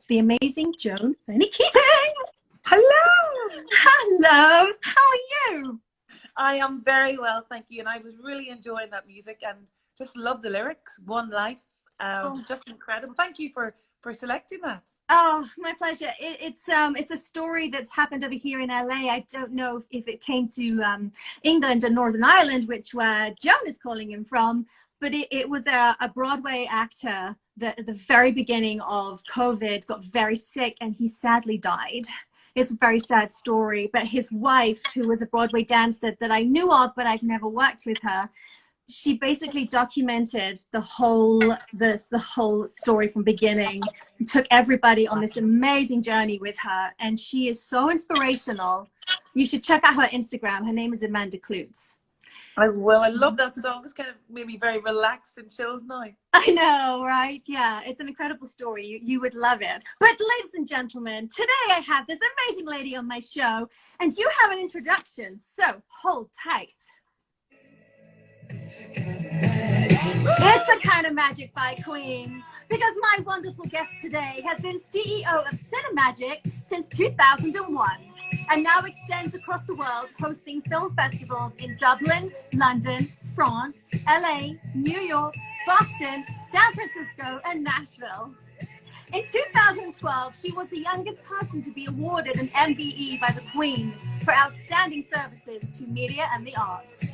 the amazing Joan Burney Keating. Hello! Hello, how are you? I am very well, thank you. And I was really enjoying that music and just love the lyrics. One life, just incredible. Thank you for selecting that. Oh, my pleasure. It's a story that's happened over here in LA. I don't know if it came to England and Northern Ireland, which where Joan is calling him from, but it was a Broadway actor that at the very beginning of COVID got very sick and he sadly died. It's a very sad story, but his wife, who was a Broadway dancer that I knew of, but I've never worked with her, she basically documented the whole story from beginning, took everybody on this amazing journey with her, and she is so inspirational. You should check out her Instagram. Her name is Amanda Klutz. I will. I love that song. It's kind of made me very relaxed and chilled now. I know, right? Yeah, it's an incredible story. You would love it. But ladies and gentlemen, today I have this amazing lady on my show, and you have an introduction, so hold tight. It's a kind of magic by Queen, because my wonderful guest today has been CEO of Cinemagic since 2001 and now extends across the world, hosting film festivals in Dublin, London, France, LA, New York, Boston, San Francisco, and Nashville. In 2012, she was the youngest person to be awarded an MBE by the Queen for outstanding services to media and the arts.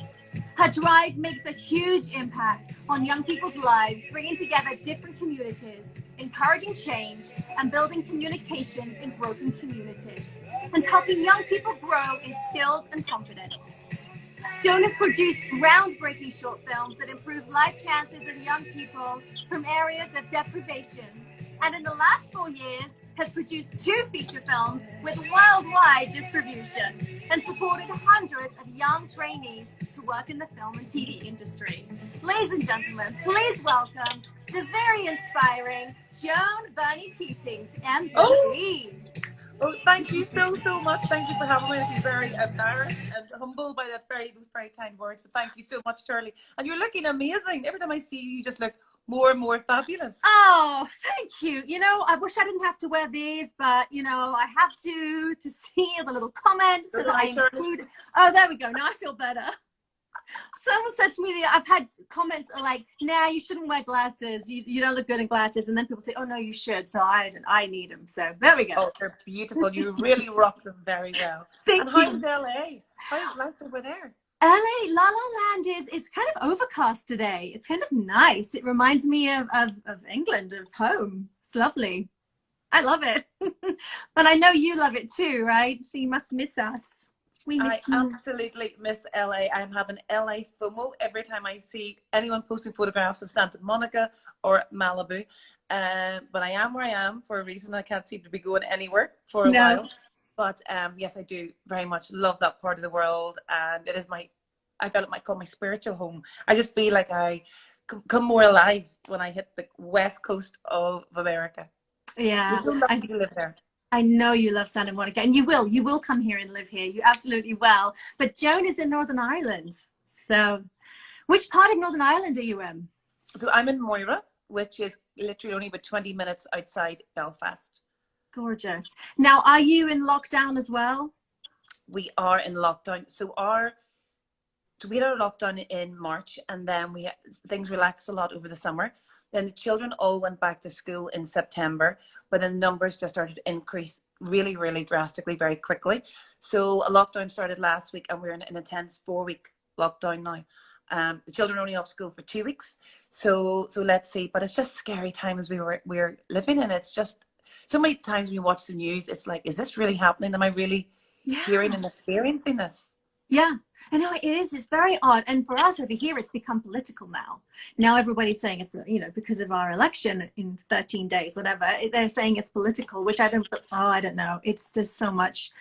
Her drive makes a huge impact on young people's lives, bringing together different communities, encouraging change, and building communications in broken communities, and helping young people grow in skills and confidence. Joan has produced groundbreaking short films that improve life chances of young people from areas of deprivation, and in the last 4 years has produced 2 feature films with worldwide distribution and supported hundreds of young trainees to work in the film and TV industry. Ladies and gentlemen, please welcome the very inspiring Joan Burney Keatings, MBE. Oh, thank you so much. Thank you for having me. I feel very embarrassed and humbled by those very kind words. But thank you so much, Charlie. And you're looking amazing. Every time I see you, you just look more and more fabulous. Oh, thank you. You know, I wish I didn't have to wear these, but you know, I have to see the little comments so that I include. Oh, there we go. Now I feel better. Someone said to me that I've had comments like, "Nah, you shouldn't wear glasses. You don't look good in glasses." And then people say, "Oh no, you should." So I need them. So there we go. Oh, they're beautiful. You really rock them very well. Thank you. How's LA? How's life over there? LA, La La Land is kind of overcast today. It's kind of nice. It reminds me of England, of home. It's lovely. I love it. But I know you love it too, right? So you must miss us. We miss you. I absolutely miss LA. I'm having LA FOMO every time I see anyone posting photographs of Santa Monica or Malibu. But I am where I am for a reason. I can't seem to be going anywhere for a while. But yes, I do very much love that part of the world, and it is I felt it might call my spiritual home. I just feel like I come more alive when I hit the west coast of America. Yeah, it's so lucky to live there. I know you love Santa Monica, and you will come here and live here. You absolutely will. But Joan is in Northern Ireland. So which part of Northern Ireland are you in? So I'm in Moira, which is literally only about 20 minutes outside Belfast. Gorgeous. Now, are you in lockdown as well? We are in lockdown. So we had our lockdown in March, and then things relaxed a lot over the summer. Then the children all went back to school in September, but then numbers just started to increase really, really drastically, very quickly. So a lockdown started last week, and we're in an intense 4-week lockdown now. The children are only off school for 2 weeks. So let's see. But it's just scary times we're living in. It's just so many times when you watch the news, it's like, is this really happening? Am I really hearing and experiencing this? Yeah, I know it is. It's very odd. And for us over here, it's become political now. Now everybody's saying it's, you know, because of our election in 13 days, whatever, they're saying it's political, which I don't know. It's just so much.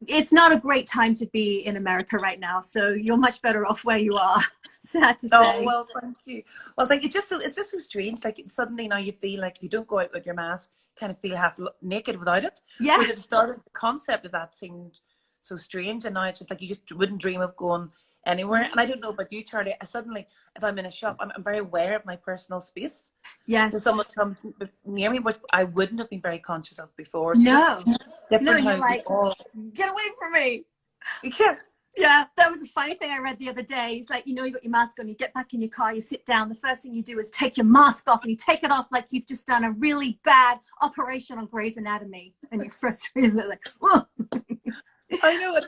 It's not a great time to be in America right now. So you're much better off where you are. Sad to say. Oh, well, thank you. Well, thank you. It's just so strange. Like suddenly now you feel like you don't go out with your mask, kind of feel half naked without it. Yes. Whereas at the start, the concept of that seemed so strange, and now it's just like you just wouldn't dream of going anywhere. And I don't know about you, Charlie, I suddenly, if I'm in a shop, I'm very aware of my personal space. Yes. So someone comes near me, which I wouldn't have been very conscious of before. So No. just different And how you're we like, all, get away from me. yeah. Yeah, that was a funny thing I read the other day. It's like, you know, you got your mask on, you get back in your car, you sit down. The first thing you do is take your mask off, and you take it off like you've just done a really bad operation on Grey's Anatomy, and you're frustrated. Like, whoa. I know.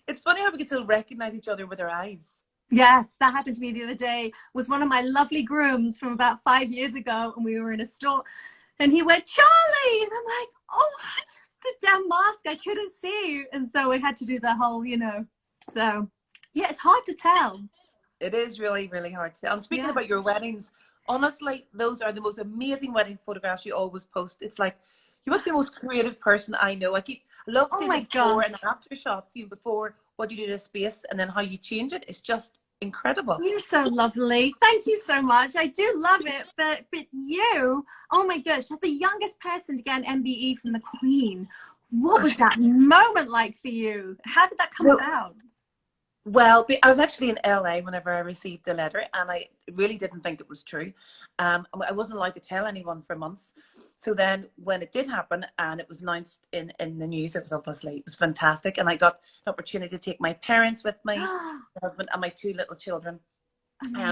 It's funny how we can still recognize each other with our eyes. Yes, that happened to me the other day. Was one of my lovely grooms from about 5 years ago, and we were in a store, and he went, Charlie, and I'm like, oh, the damn mask, I couldn't see you. And so we had to do the whole, you know, so yeah, it's hard to tell. It is really, really hard to tell. And speaking Yeah. about your weddings, honestly, those are the most amazing wedding photographs you always post. It's like, you must be the most creative person I know. I love Oh seeing my the before gosh. and after shots, seeing before what you do to space and then how you change it. It's just incredible. You're so lovely. Thank you so much. I do love it. But you, oh my gosh, the youngest person to get an MBE from the Queen. What was that moment like for you? How did that come about? Well, I was actually in LA whenever I received the letter, and I really didn't think it was true. I wasn't allowed to tell anyone for months. So then when it did happen and it was announced in the news, it was fantastic. And I got an opportunity to take my parents with me, my husband and my 2 little children.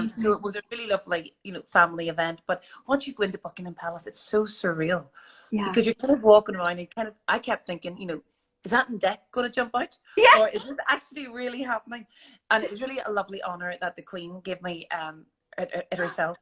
So it was a really lovely, you know, family event. But once you go into Buckingham Palace, it's so surreal. Yeah. Because you're kind of walking around and I kept thinking, you know, is that in deck going to jump out? Yeah. Or is this actually really happening? And it was really a lovely honour that the Queen gave me it herself.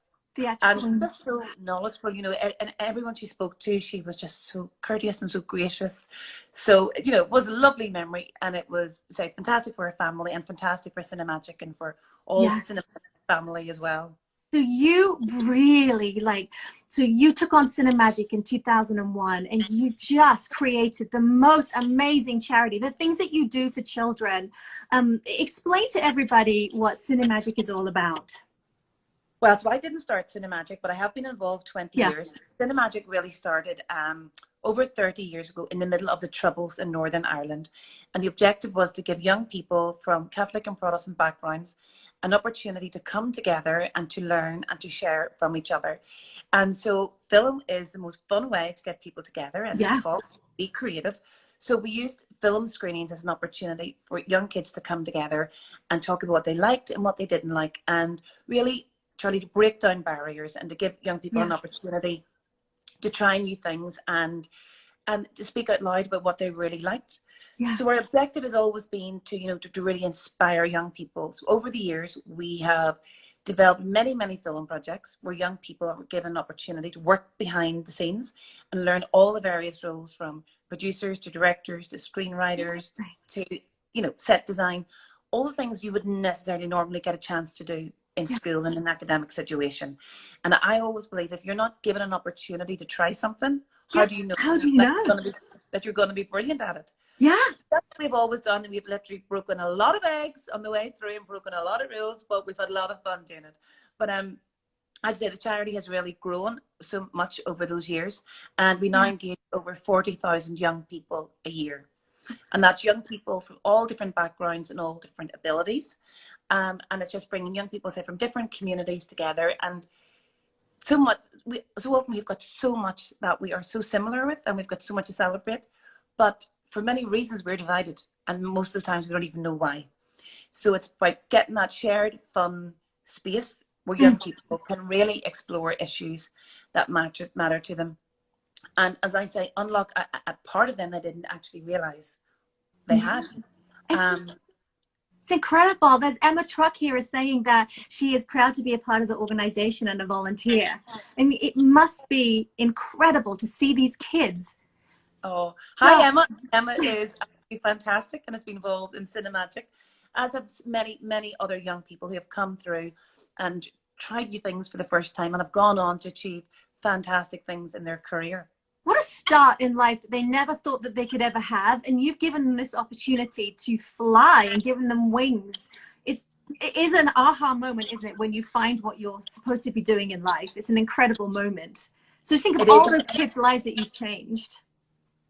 And just so knowledgeable, you know, and everyone she spoke to, she was just so courteous and so gracious. So, you know, it was a lovely memory, and it was, say, fantastic for her family and fantastic for Cinemagic and for all the Cinemagic family as well. So you really so you took on Cinemagic in 2001, and you just created the most amazing charity, the things that you do for children. Explain to everybody what Cinemagic is all about. Well, so I didn't start Cinemagic, but I have been involved 20 years. Cinemagic really started over 30 years ago in the middle of the Troubles in Northern Ireland. And the objective was to give young people from Catholic and Protestant backgrounds an opportunity to come together and to learn and to share from each other. And so film is the most fun way to get people together and to talk, be creative. So we used film screenings as an opportunity for young kids to come together and talk about what they liked and what they didn't like, and really, Charlie, to break down barriers and to give young people an opportunity to try new things and to speak out loud about what they really liked. So our objective has always been to, you know, to really inspire young people. So over the years, we have developed many, many film projects where young people are given an opportunity to work behind the scenes and learn all the various roles, from producers to directors to screenwriters to, you know, set design, all the things you wouldn't necessarily normally get a chance to do in school in an academic situation. And I always believe if you're not given an opportunity to try something, how do you know that you're going to be brilliant at it? So that's what we've always done, and we've literally broken a lot of eggs on the way through and broken a lot of rules, but we've had a lot of fun doing it. But I'd say the charity has really grown so much over those years, and we now engage over 40,000 young people a year. And that's young people from all different backgrounds and all different abilities. And it's just bringing young people, say, from different communities together. And so often we've got so much that we are so similar with, and we've got so much to celebrate. But for many reasons, we're divided. And most of the times we don't even know why. So it's about getting that shared fun space where young people can really explore issues that matter to them. And as I say, unlock a part of them they didn't actually realize they had. It's incredible. There's Emma Truck here is saying that she is proud to be a part of the organization and a volunteer. I mean, it must be incredible to see these kids. Oh, hi, Emma. Emma is fantastic and has been involved in Cinemagic, as have many, many other young people who have come through and tried new things for the first time and have gone on to achieve fantastic things in their career. What a start in life that they never thought that they could ever have. And you've given them this opportunity to fly and given them wings. It is an aha moment, isn't it, when you find what you're supposed to be doing in life? It's an incredible moment. So think of all those kids' lives that you've changed.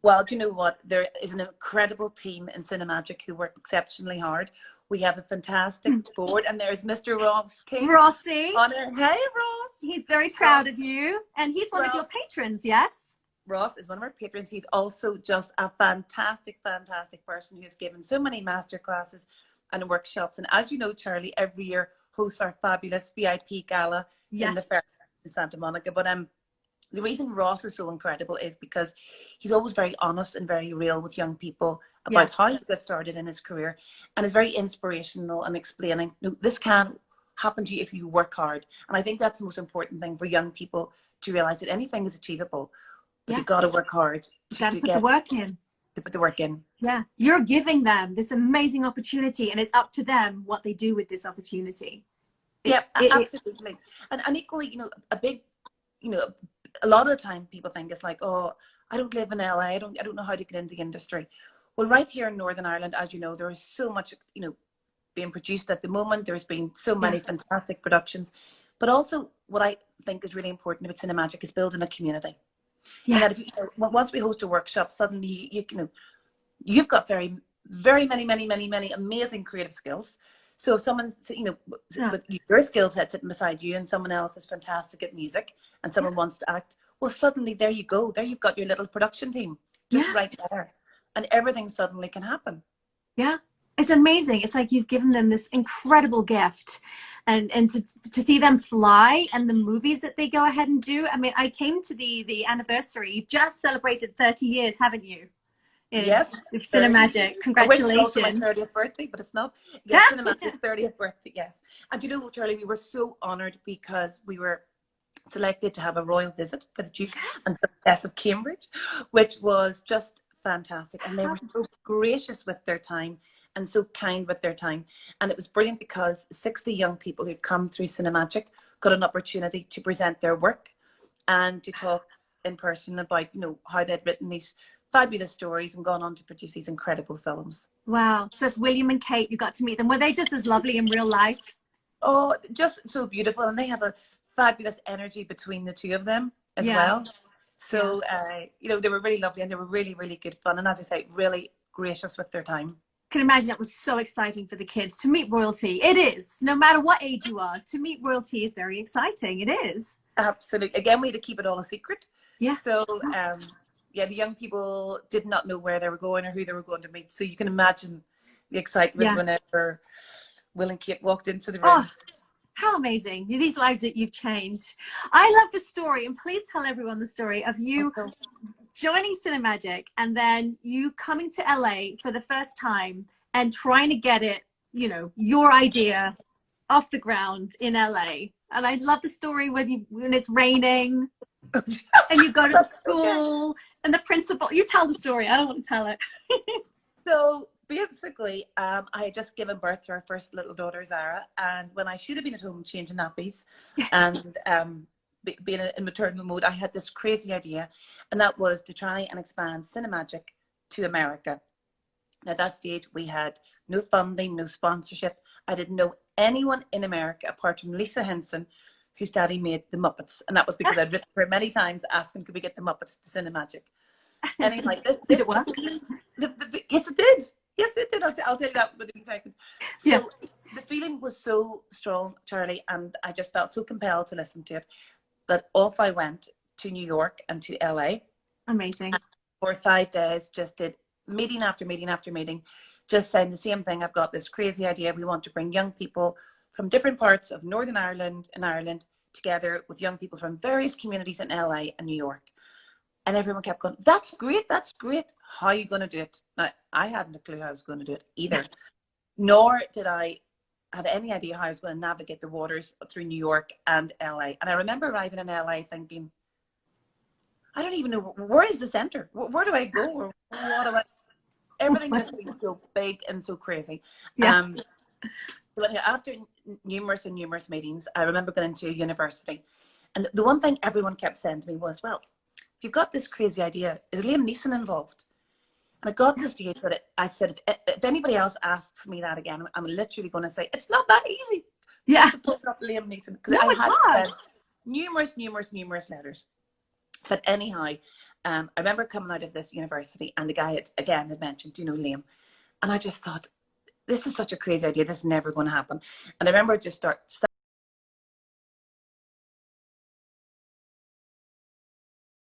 Well, do you know what? There is an incredible team in Cinemagic who work exceptionally hard. We have a fantastic board, and there's Mr. Ross King Rossi. on it. Hey, Ross. He's very proud of you, and he's one of your patrons, yes? Ross is one of our patrons. He's also just a fantastic, fantastic person who's given so many master classes and workshops. And as you know, Charlie, every year hosts our fabulous VIP gala in the fair in Santa Monica. But the reason Ross is so incredible is because he's always very honest and very real with young people about how he got started in his career, and is very inspirational and explaining, no, this can happen to you if you work hard. And I think that's the most important thing for young people to realize, that anything is achievable, but you've got to work hard to put the work in. To put the work in. Yeah, you're giving them this amazing opportunity, and it's up to them what they do with this opportunity. Absolutely. And equally, you know, a lot of the time people think it's like, oh, I don't live in LA, I don't know how to get into the industry. Well, right here in Northern Ireland, as you know, there is so much, you know, being produced at the moment. There's been so many fantastic productions. But also what I think is really important about Cinemagic is building a community. Yes. And that once we host a workshop, suddenly you know, you've got very many amazing creative skills. So if someone's, you know, with your skill set sitting beside you, and someone else is fantastic at music, and someone wants to act, well, suddenly there you go. There you've got your little production team just right there, and everything suddenly can happen. Yeah. It's amazing. It's like you've given them this incredible gift, and to see them fly, and the movies that they go ahead and do. I mean, I came to the anniversary. You've just celebrated 30 years, haven't you? Yes. With Cinemagic. Congratulations. I wish it was my 30th birthday, but it's not. Yes, Cinemagic's 30th birthday, yes. And you know, Charlie, we were so honoured because we were selected to have a royal visit for the Duke and Princess of Cambridge, which was just fantastic. And they were so gracious with their time and so kind with their time. And it was brilliant because 60 young people who'd come through Cinemagic got an opportunity to present their work and to talk in person about, you know, how they'd written these fabulous stories and gone on to produce these incredible films. Wow. So it's William and Kate, you got to meet them. Were they just as lovely in real life? Oh, just so beautiful. And they have a fabulous energy between the two of them as well. So, you know, they were really lovely, and they were really, really good fun. And as I say, really gracious with their time. Can imagine that was so exciting for the kids to meet royalty. It is, no matter what age you are, to meet royalty is very exciting. It is. Absolutely. Again, we had to keep it all a secret. Yeah. So, yeah, the young people did not know where they were going or who they were going to meet. So you can imagine the excitement whenever Will and Kate walked into the room. Oh, how amazing. These lives that you've changed. I love the story, and please tell everyone the story of you joining Cinemagic and then you coming to LA for the first time and trying to get it, you know, your idea off the ground in LA. And I love the story when it's raining and you go to the school and the principal, you tell the story. I don't want to tell it. So basically, I had just given birth to our first little daughter, Zara. And when I should have been at home changing nappies and being in maternal mode, I had this crazy idea, and that was to try and expand Cinemagic to America. Now, at that stage, we had no funding, no sponsorship. I didn't know anyone in America apart from Lisa Henson, whose daddy made the Muppets. And that was because I'd written her many times asking, could we get the Muppets to Cinemagic? Anyway, did it work? Yes, it did. Yes, it did. I'll tell you that in a second. So the feeling was so strong, Charlie, and I just felt so compelled to listen to it, that off I went to New York and to LA. Amazing. And for 5 days, just did meeting after meeting after meeting, just saying the same thing. I've got this crazy idea. We want to bring young people from different parts of Northern Ireland and Ireland together with young people from various communities in LA and New York. And everyone kept going, that's great, that's great. How are you going to do it? Now, I hadn't a clue how I was going to do it either. Nor did I have any idea how I was going to navigate the waters through New York and LA. And I remember arriving in LA thinking, I don't even know, where is the center? Where do I go? Or what do I... Everything just seemed so big and so crazy. Yeah. So after numerous meetings, I remember going into a university. And the one thing everyone kept saying to me was, well, if you've got this crazy idea, is Liam Neeson involved? And I got to the stage that I said, if anybody else asks me that again, I'm literally going to say, it's not that easy. Yeah. To put up Liam Neeson. No, I it's had hard. numerous letters. But anyhow, I remember coming out of this university, and the guy had mentioned, you know, Liam, and I just thought, this is such a crazy idea. This is never going to happen. And I remember just